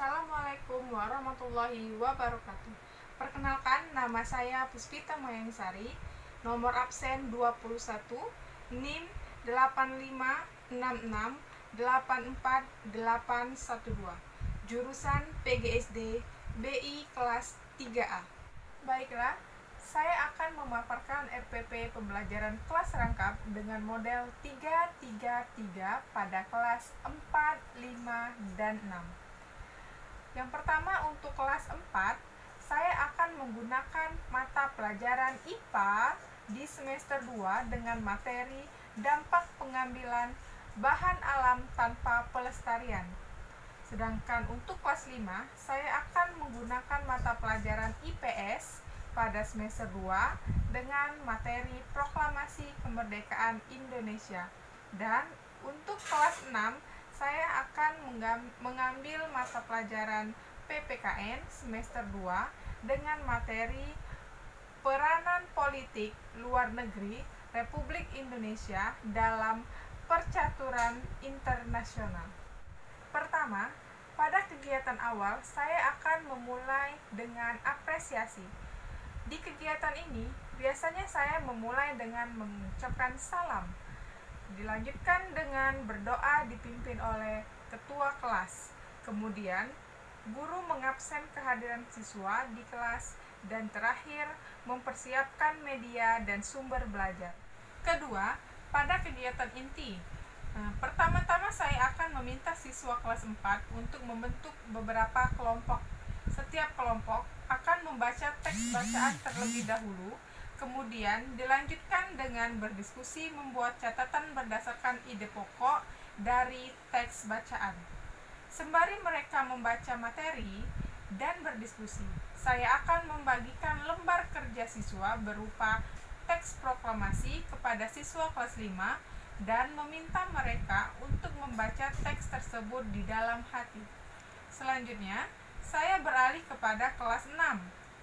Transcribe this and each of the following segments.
Assalamualaikum warahmatullahi wabarakatuh. Perkenalkan, nama saya Puspita Mayangsari, nomor absen 21, NIM 856684812, jurusan PGSD BI kelas 3A. Baiklah, saya akan memaparkan RPP pembelajaran kelas rangkap dengan model 333 pada kelas 4, 5, dan 6. Yang pertama, untuk kelas 4, saya akan menggunakan mata pelajaran IPA di semester 2 dengan materi dampak pengambilan bahan alam tanpa pelestarian. Sedangkan untuk kelas 5, saya akan menggunakan mata pelajaran IPS pada semester 2 dengan materi proklamasi kemerdekaan Indonesia. Dan untuk kelas 6, saya akan mengambil mata pelajaran PPKN semester 2 dengan materi peranan politik luar negeri Republik Indonesia dalam percaturan internasional. Pertama, pada kegiatan awal saya akan memulai dengan apresiasi. Di kegiatan ini, biasanya saya memulai dengan mengucapkan salam. Dilanjutkan dengan berdoa dipimpin oleh ketua kelas. Kemudian, guru mengabsen kehadiran siswa di kelas dan terakhir mempersiapkan media dan sumber belajar. Kedua, pada kegiatan inti. Pertama-tama saya akan meminta siswa kelas 4 untuk membentuk beberapa kelompok. Setiap kelompok akan membaca teks bacaan terlebih dahulu, kemudian dilanjutkan dengan berdiskusi membuat catatan berdasarkan ide pokok dari teks bacaan. Sembari mereka membaca materi dan berdiskusi, saya akan membagikan lembar kerja siswa berupa teks proklamasi kepada siswa kelas 5 dan meminta mereka untuk membaca teks tersebut di dalam hati. Selanjutnya, saya beralih kepada kelas 6.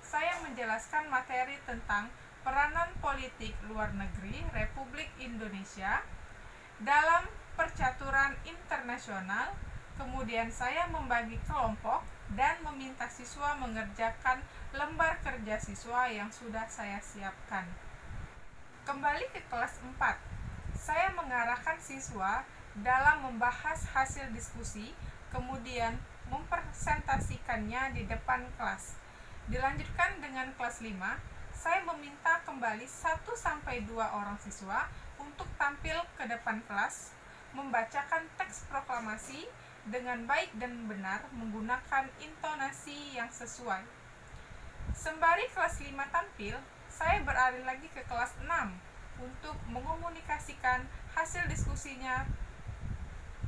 Saya menjelaskan materi tentang peranan politik luar negeri Republik Indonesia dalam percaturan internasional. Kemudian saya membagi kelompok dan meminta siswa mengerjakan lembar kerja siswa yang sudah saya siapkan. Kembali ke kelas 4. Saya mengarahkan siswa dalam membahas hasil diskusi, kemudian mempresentasikannya di depan kelas. Dilanjutkan dengan kelas 5, saya meminta kembali 1-2 orang siswa untuk tampil ke depan kelas, membacakan teks proklamasi dengan baik dan benar menggunakan intonasi yang sesuai. Sembari kelas 5 tampil, saya beralih lagi ke kelas 6 untuk mengomunikasikan hasil diskusinya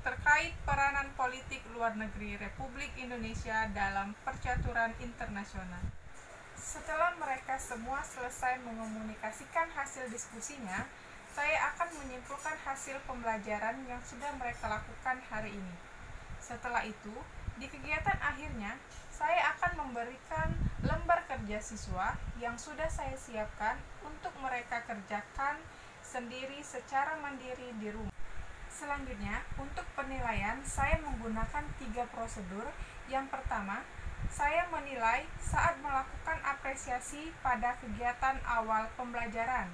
terkait peranan politik luar negeri Republik Indonesia dalam percaturan internasional. Setelah mereka semua selesai mengomunikasikan hasil diskusinya, saya akan menyimpulkan hasil pembelajaran yang sudah mereka lakukan hari ini. Setelah itu, di kegiatan akhirnya, saya akan memberikan lembar kerja siswa yang sudah saya siapkan untuk mereka kerjakan sendiri secara mandiri di rumah. Selanjutnya, untuk penilaian, saya menggunakan 3 prosedur. Yang pertama, saya menilai saat melakukan apresiasi pada kegiatan awal pembelajaran.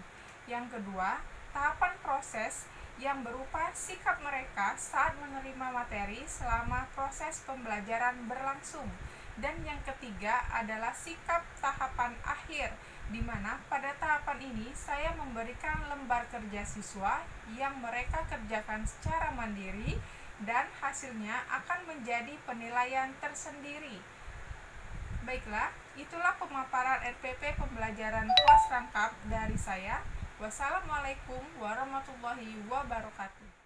Yang kedua, tahapan proses yang berupa sikap mereka saat menerima materi selama proses pembelajaran berlangsung. Dan yang ketiga adalah sikap tahapan akhir, di mana pada tahapan ini saya memberikan lembar kerja siswa yang mereka kerjakan secara mandiri dan hasilnya akan menjadi penilaian tersendiri. Baiklah, itulah pemaparan RPP pembelajaran kelas rangkap dari saya. Wassalamualaikum warahmatullahi wabarakatuh.